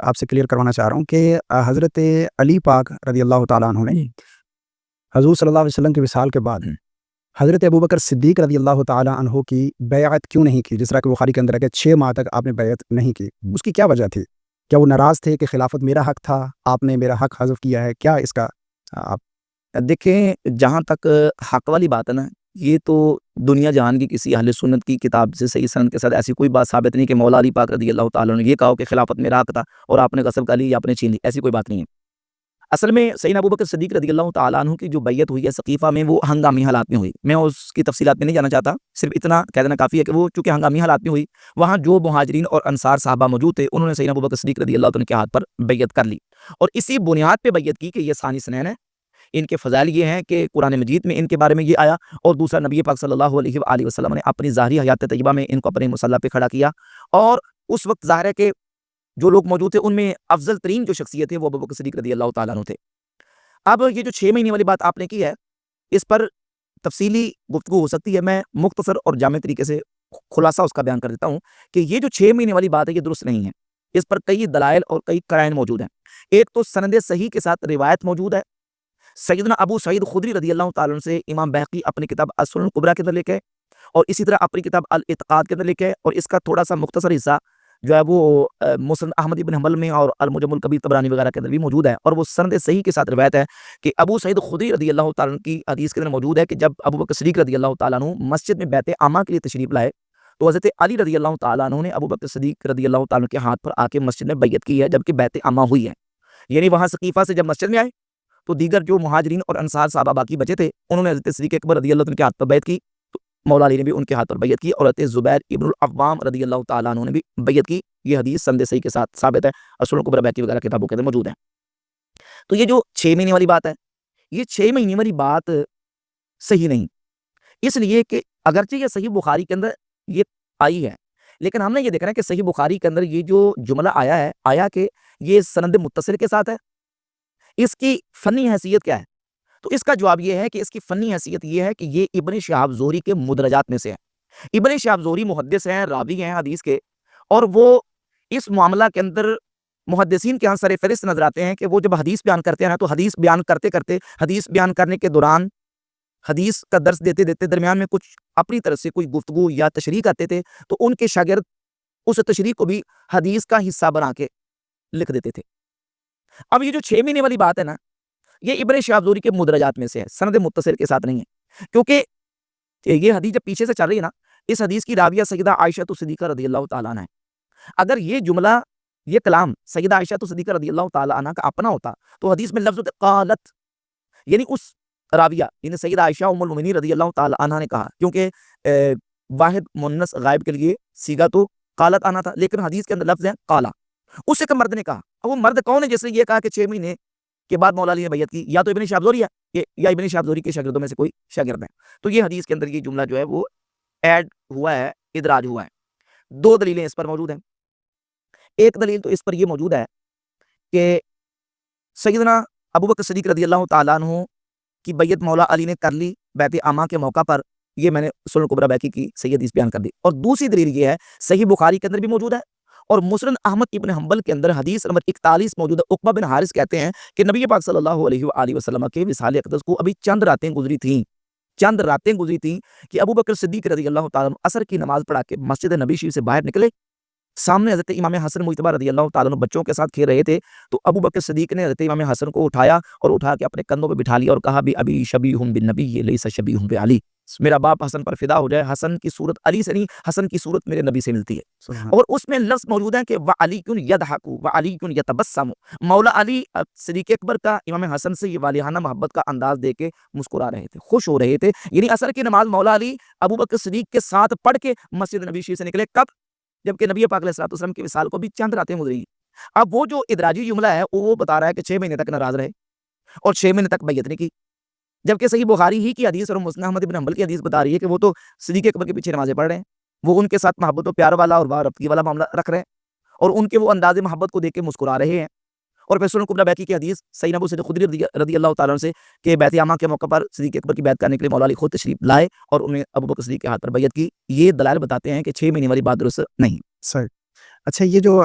آپ سے کلیئر کروانا چاہ رہا ہوں کہ حضرت علی پاک رضی اللہ تعالیٰ عنہ نے حضور صلی اللہ علیہ وسلم کے وصال کے بعد حضرت ابوبکر صدیق رضی اللہ تعالیٰ عنہ کی بیعت کیوں نہیں کی؟ جس طرح کہ بخاری کے اندر ہے کہ 6 ماہ تک آپ نے بیعت نہیں کی، اس کی کیا وجہ تھی؟ کیا وہ ناراض تھے کہ خلافت میرا حق تھا، آپ نے میرا حق حذف کیا ہے؟ کیا اس کا آپ دیکھیں، جہاں تک حق والی بات ہے نا، یہ تو دنیا جہان کی کسی اہل سنت کی کتاب سے صحیح سند کے ساتھ ایسی کوئی بات ثابت نہیں کہ مولا علی پاک رضی اللہ تعالیٰ نے یہ کہا کہ خلافت میرا حق تھا اور آپ نے غصب کر لی یا آپ نے چھین لی، ایسی کوئی بات نہیں ہے۔ اصل میں سیدنا ابوبکر صدیق رضی اللہ تعالیٰ عنہ کی جو بیعت ہوئی ہے ثقیفہ میں، وہ ہنگامی حالات میں ہوئی۔ میں اس کی تفصیلات میں نہیں جانا چاہتا، صرف اتنا کہہ دینا کافی ہے کہ وہ چونکہ ہنگامی حالات میں ہوئی، وہاں جو مہاجرین اور انصار صحابہ موجود تھے انہوں نے سیدنا ابوبکر صدیق رضی اللہ عنہ کے ہاتھ پر بیعت کر لی، اور اسی بنیاد پہ بیعت کی کہ یہ ثانی سنین ہے، ان کے فضائل یہ ہیں کہ قرآن مجید میں ان کے بارے میں یہ آیا، اور دوسرا نبی پاک صلی اللہ علیہ وآلہ وسلم نے اپنی ظاہری حیات طیبہ میں ان کو اپنے مصلی پہ کھڑا کیا، اور اس وقت ظاہر ہے کہ جو لوگ موجود تھے ان میں افضل ترین جو شخصیت تھے وہ ابوبکر صدیق رضی اللہ تعالیٰ عنہ تھے۔ اب یہ جو 6 مہینے والی بات آپ نے کی ہے، اس پر تفصیلی گفتگو ہو سکتی ہے، میں مختصر اور جامع طریقے سے خلاصہ اس کا بیان کر دیتا ہوں کہ یہ جو 6 مہینے والی بات ہے یہ درست نہیں ہے۔ اس پر کئی دلائل اور کئی قرائن موجود ہیں۔ ایک تو سند صحیح کے ساتھ روایت موجود ہے، سیدنا ابو سعید خدری رضی اللہ تعالیٰ عنہ سے امام بہقی اپنی کتاب السنن الکبریٰ کے اندر لکھے، اور اسی طرح اپنی کتاب الاعتقاد کے اندر لکھے، اور اس کا تھوڑا سا مختصر حصہ جو ہے وہ مسند احمد بن حنبل میں اور المعجم الکبیر طبرانی وغیرہ کے اندر بھی موجود ہے، اور وہ سند صحیح کے ساتھ روایت ہے کہ ابو سعید خدری رضی اللہ تعالیٰ عنہ کی حدیث کے اندر موجود ہے کہ جب ابوبکر صدیق رضی اللہ تعالیٰ عنہ مسجد میں بیعت عامہ کے لیے تشریف لائے تو حضرت علی رضی اللہ تعالیٰ عنہ نے ابوبکر صدیق رضی اللہ تعالیٰ عنہ کے ہاتھ پر آ کے مسجد میں بیعت کی ہے جبکہ بیعت عامہ ہوئی ہے۔ یعنی وہاں ثقیفہ سے جب مسجد میں آئے تو دیگر جو مہاجرین اور انصار صحابہ باقی بچے تھے انہوں نے حضرت صدیق اکبر رضی اللہ عنہ کے ہاتھ پر بیعت کی، تو مولا علی نے بھی ان کے ہاتھ پر بیعت کی، اور حضرت زبیر ابن العوام رضی اللہ تعالیٰ عنہ نے بھی بیعت کی۔ یہ حدیث سند صحیح کے ساتھ ثابت ہے، السنن الکبریٰ بہقی وغیرہ کتابوں کے اندر موجود ہے۔ تو یہ جو 6 مہینے والی بات ہے، یہ 6 مہینے والی بات صحیح نہیں، اس لیے کہ اگرچہ یہ صحیح بخاری کے اندر یہ آئی ہے، لیکن ہم نے یہ دیکھنا ہے کہ صحیح بخاری کے اندر یہ جو جملہ آیا کہ یہ سند متصل کے ساتھ ہے، اس کی فنی حیثیت کیا ہے؟ تو اس کا جواب یہ ہے کہ اس کی فنی حیثیت یہ ہے کہ یہ ابن شہاب زہری کے مدرجات میں سے ہے۔ ابن شہاب زہری محدث ہیں، راوی ہیں حدیث کے، اور وہ اس معاملہ کے اندر محدثین کے ہاں سر فہرست نظر آتے ہیں کہ وہ جب حدیث بیان کرتے ہیں تو حدیث بیان کرتے کرتے، حدیث بیان کرنے کے دوران، حدیث کا درس دیتے دیتے درمیان میں کچھ اپنی طرف سے کوئی گفتگو یا تشریح کرتے تھے تو ان کے شاگرد اس تشریح کو بھی حدیث کا حصہ بنا کے لکھ دیتے تھے۔ اب یہ جو 6 مہینے والی بات ہے نا، یہ ابن شہاب زہری کے مدرجات میں سے ہے، سند متصل کے ساتھ نہیں ہے، کیونکہ یہ حدیث جب پیچھے سے چل رہی ہے نا، اس حدیث کی راویہ سیدہ عائشہ صدیقہ رضی اللہ تعالیٰ عنہ ہے۔ اگر یہ جملہ، یہ کلام سیدہ عائشہ صدیقہ رضی اللہ تعالیٰ عنہ کا اپنا ہوتا تو حدیث میں لفظ قالت، یعنی اس راویہ یعنی سیدہ عائشہ ام المؤمنین رضی اللہ تعالیٰ عنہ نے کہا، کیونکہ واحد مؤنث غائب کے لیے صیغہ تو قالت آنا تھا، لیکن حدیث کے اندر لفظ ہے قالا، اس سے کہ مرد نے کہا۔ اب وہ مرد کون ہے جس نے یہ کہا کہ 6 مہینے کے بعد مولا علی نے بیعت کی؟ یا تو ابن شہاب زہری ہے یا ابن شہاب زہری کے شاگردوں میں سے کوئی شاگرد ہے۔ تو یہ حدیث کے اندر یہ جملہ جو ہے وہ ایڈ ہوا ہے، ادراج ہوا ہے۔ 2 دلیلیں اس پر موجود ہیں۔ ایک دلیل تو اس پر یہ موجود ہے کہ سیدنا ابوبکر صدیق رضی اللہ تعالیٰ عنہ کی بیعت مولا علی نے کر لی بیعت عامہ کے موقع پر، یہ میں نے سنن الکبریٰ بہقی کی صحیح حدیث بیان کر دی۔ اور دوسری دلیل یہ ہے، صحیح بخاری کے اندر بھی موجود ہے اور مسند احمد ابن حنبل کے اندر حدیث نمبر 41 موجود ہے۔ عقبہ بن حارث کہتے ہیں کہ نبی پاک صلی اللہ علیہ وآلہ وسلم کے وصال اقدس کو ابھی چند راتیں گزری تھیں کہ ابوبکر صدیق رضی اللہ تعالیٰ عنہ عصر کی نماز پڑھا کے مسجد نبی شریف سے باہر نکلے، سامنے حضرت امام حسن مجتبی رضی اللہ تعالیٰ عنہ بچوں کے ساتھ کھیل رہے تھے، تو ابوبکر صدیق نے حضرت امام حسن کو اٹھایا اور اٹھا کے اپنے کندھوں پہ بٹھا لیا اور کہا بھی ابی شبیہ بالنبی لیس شبیہ بعلی، میرا باپ حسن پر فدا ہو جائے، حسن کی صورت علی سے نہیں، حسن کی صورت میرے نبی سے ملتی ہے۔ اور اس میں لفظ موجود ہے کہ وعلی یضحک وعلی یتبسم، مولا علی صدیق اکبر کا امام حسن سے یہ والہانہ محبت کا انداز دے کے مسکرا رہے تھے، خوش ہو رہے تھے۔ یعنی عصر کی نماز مولا علی ابوبکر صدیق کے ساتھ پڑھ کے مسجد نبی شریف سے نکلے، کب؟ جبکہ نبی پاک علیہ الصلوۃ والسلام کے وصال کو بھی چند راتیں گزری ہیں۔ اب وہ جو ادراجی جملہ ہے وہ بتا رہا ہے کہ 6 مہینے تک ناراض رہے اور 6 مہینے تک بیعت نہیں کی، جبکہ صحیح بخاری ہی کی حدیث اور مسند احمد بن حنبل کی حدیث بتا رہی ہے کہ وہ تو صدیق اکبر کے پیچھے نمازیں پڑھ رہے ہیں، وہ ان کے ساتھ محبت و پیار والا اور وابستگی والا معاملہ رکھ رہے ہیں اور ان کے وہ انداز محبت کو دیکھ کے مسکرا رہے ہیں۔ اور پھر سنن الکبریٰ بہقی کی حدیث سیدنا ابو سعید خدری رضی اللہ تعالیٰ عنہ سے کہ بیعت عامہ کے موقع پر صدیق اکبر کی بیعت کرنے کے لیے مولا علی خود تشریف لائے اور انہیں ابوبکر صدیق کے ہاتھ پر بیعت کی، یہ دلائل بتاتے ہیں کہ 6 مہینے والی بات درست نہیں۔ سر اچھا، یہ جو